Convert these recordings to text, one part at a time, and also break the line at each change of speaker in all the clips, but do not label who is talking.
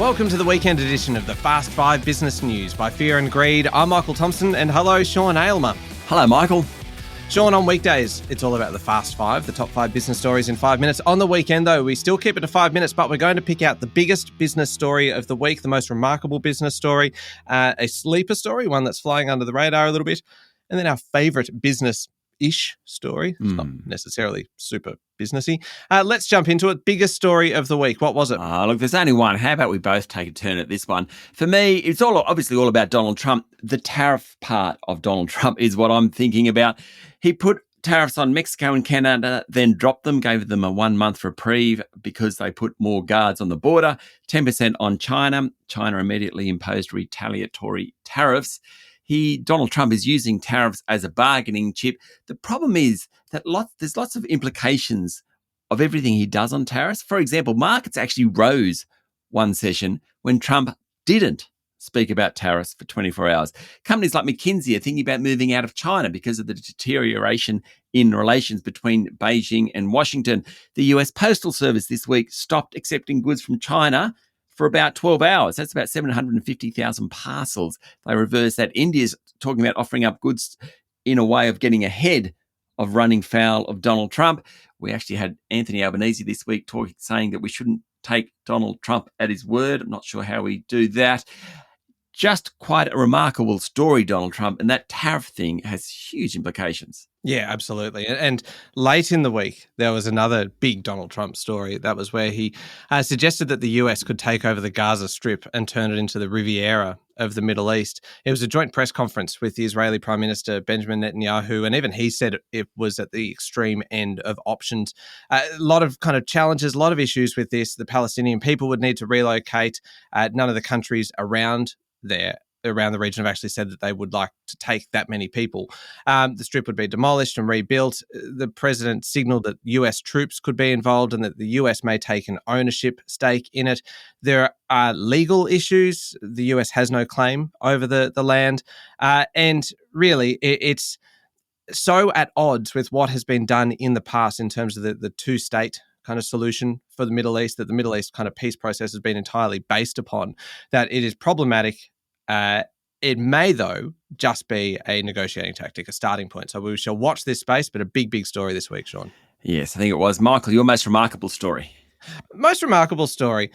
Welcome to the weekend edition of the Fast 5 Business News by Fear and Greed. I'm Michael Thompson and hello, Sean Aylmer.
Hello, Michael.
Sean, on weekdays, it's all about the Fast 5, the top 5 business stories in 5 minutes. On the weekend, though, we still keep it to 5 minutes, but we're going to pick out the biggest business story of the week, the most remarkable business story, a sleeper story, one that's flying under the radar a little bit, and then our favourite business-ish story. It's not necessarily super businessy. Let's jump into it. Biggest story of the week. What was it?
Look, there's only one. How about we both take a turn at this one? For me, it's obviously all about Donald Trump. The tariff part of Donald Trump is what I'm thinking about. He put tariffs on Mexico and Canada, then dropped them, gave them a 1-month reprieve because they put more guards on the border, 10% on China. China immediately imposed retaliatory tariffs. Donald Trump is using tariffs as a bargaining chip. The problem is that there's lots of implications of everything he does on tariffs. For example, markets actually rose one session when Trump didn't speak about tariffs for 24 hours. Companies like McKinsey are thinking about moving out of China because of the deterioration in relations between Beijing and Washington. The US Postal Service this week stopped accepting goods from China for about 12 hours. That's about 750,000 parcels. They reversed that. India's talking about offering up goods in a way of getting ahead of running foul of Donald Trump. We actually had Anthony Albanese this week saying that we shouldn't take Donald Trump at his word. I'm not sure how we do that. Just quite a remarkable story, Donald Trump, and that tariff thing has huge implications.
Yeah, absolutely. And late in the week, there was another big Donald Trump story. That was where he suggested that the US could take over the Gaza Strip and turn it into the Riviera of the Middle East. It was a joint press conference with the Israeli Prime Minister Benjamin Netanyahu, and even he said it was at the extreme end of options. A lot of kind of challenges, a lot of issues with this. The Palestinian people would need to relocate. None of the countries around the region have actually said that they would like to take that many people. The strip would be demolished and rebuilt. The president signalled that US troops could be involved and that the US may take an ownership stake in it. There are legal issues. The US has no claim over the land. And really, it's so at odds with what has been done in the past in terms of the two-state kind of solution for the Middle East, that the Middle East kind of peace process has been entirely based upon, that it is problematic. It may, though, just be a negotiating tactic, a starting point. So we shall watch this space, but a big story this week, Sean.
Yes, I think it was. Michael, your most remarkable story.
Most remarkable story.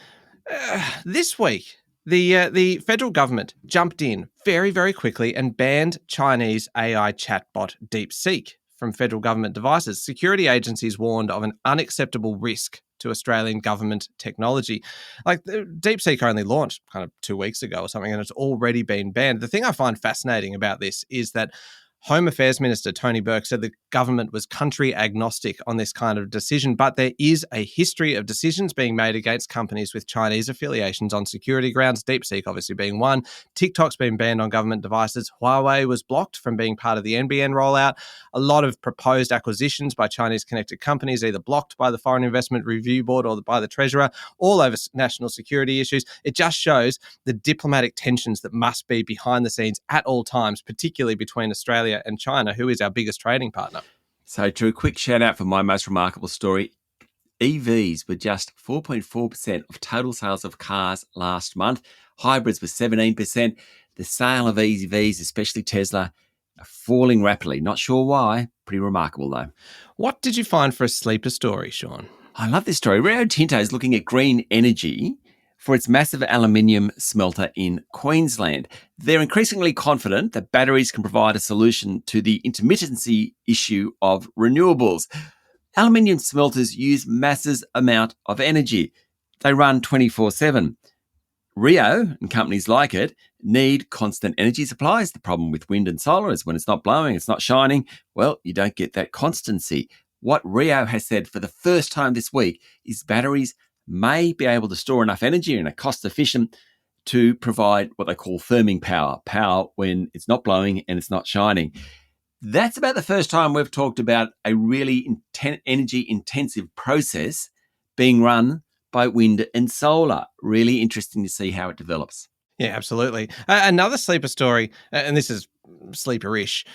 This week, the federal government jumped in very, very quickly and banned Chinese AI chatbot DeepSeek from federal government devices. Security agencies warned of an unacceptable risk to Australian government technology. Like, DeepSeek only launched kind of 2 weeks ago or something, and it's already been banned. The thing I find fascinating about this is that Home Affairs Minister Tony Burke said the government was country agnostic on this kind of decision, but there is a history of decisions being made against companies with Chinese affiliations on security grounds, DeepSeek obviously being one. TikTok's been banned on government devices. Huawei was blocked from being part of the NBN rollout. A lot of proposed acquisitions by Chinese connected companies, either blocked by the Foreign Investment Review Board or by the Treasurer, all over national security issues. It just shows the diplomatic tensions that must be behind the scenes at all times, particularly between Australia and China, who is our biggest trading partner.
So, to a quick shout out for my most remarkable story, EVs were just 4.4% of total sales of cars last month. Hybrids were 17%. The sale of EVs, especially Tesla, are falling rapidly. Not sure why. Pretty remarkable, though.
What did you find for a sleeper story, Sean?
I love this story. Rio Tinto is looking at green energy for its massive aluminium smelter in Queensland. They're increasingly confident that batteries can provide a solution to the intermittency issue of renewables. Aluminium smelters use massive amount of energy. They run 24/7. Rio and companies like it need constant energy supplies. The problem with wind and solar is when it's not blowing, it's not shining, well, you don't get that constancy. What Rio has said for the first time this week is batteries may be able to store enough energy and are cost efficient to provide what they call firming power when it's not blowing and it's not shining. That's about the first time we've talked about a really energy intensive process being run by wind and solar. Really interesting to see how it develops.
Yeah, absolutely. Another sleeper story, and this is sleeper-ish.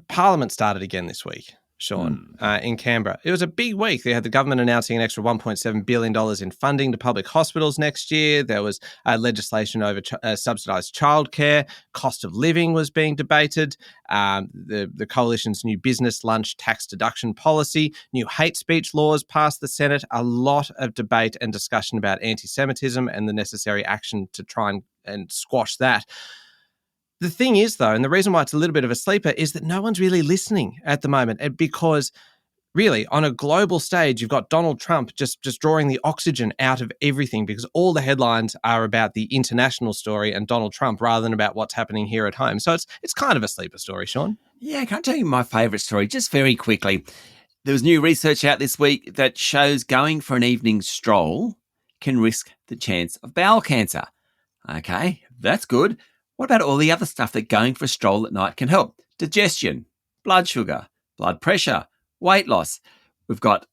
Parliament started again this week. Sean, in Canberra. It was a big week. They had the government announcing an extra $1.7 billion in funding to public hospitals next year. There was legislation over subsidised childcare. Cost of living was being debated. The coalition's new business lunch tax deduction policy. New hate speech laws passed the Senate. A lot of debate and discussion about anti-Semitism and the necessary action to try and squash that. The thing is, though, and the reason why it's a little bit of a sleeper is that no one's really listening at the moment because really on a global stage, you've got Donald Trump just drawing the oxygen out of everything because all the headlines are about the international story and Donald Trump rather than about what's happening here at home. So it's kind of a sleeper story, Sean.
Yeah, can I tell you my favourite story just very quickly? There was new research out this week that shows going for an evening stroll can risk the chance of bowel cancer. Okay, that's good. What about all the other stuff that going for a stroll at night can help? Digestion, blood sugar, blood pressure, weight loss. We've got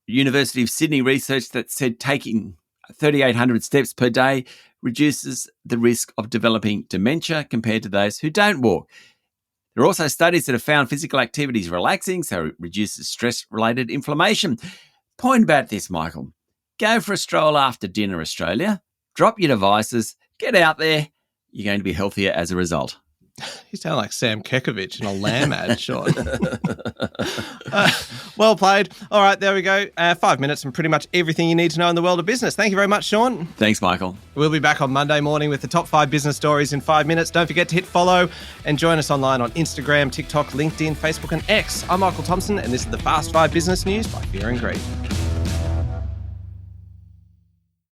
University of Sydney research that said taking 3,800 steps per day reduces the risk of developing dementia compared to those who don't walk. There are also studies that have found physical activity is relaxing, so it reduces stress-related inflammation. Point about this, Michael. Go for a stroll after dinner, Australia. Drop your devices. Get out there. You're going to be healthier as a result.
You sound like Sam Kekovich in a lamb ad, Sean. Well played. All right, there we go. 5 minutes and pretty much everything you need to know in the world of business. Thank you very much, Sean.
Thanks, Michael.
We'll be back on Monday morning with the top 5 business stories in 5 minutes. Don't forget to hit follow and join us online on Instagram, TikTok, LinkedIn, Facebook and X. I'm Michael Thompson and this is the Fast 5 Business News by Fear and Greed.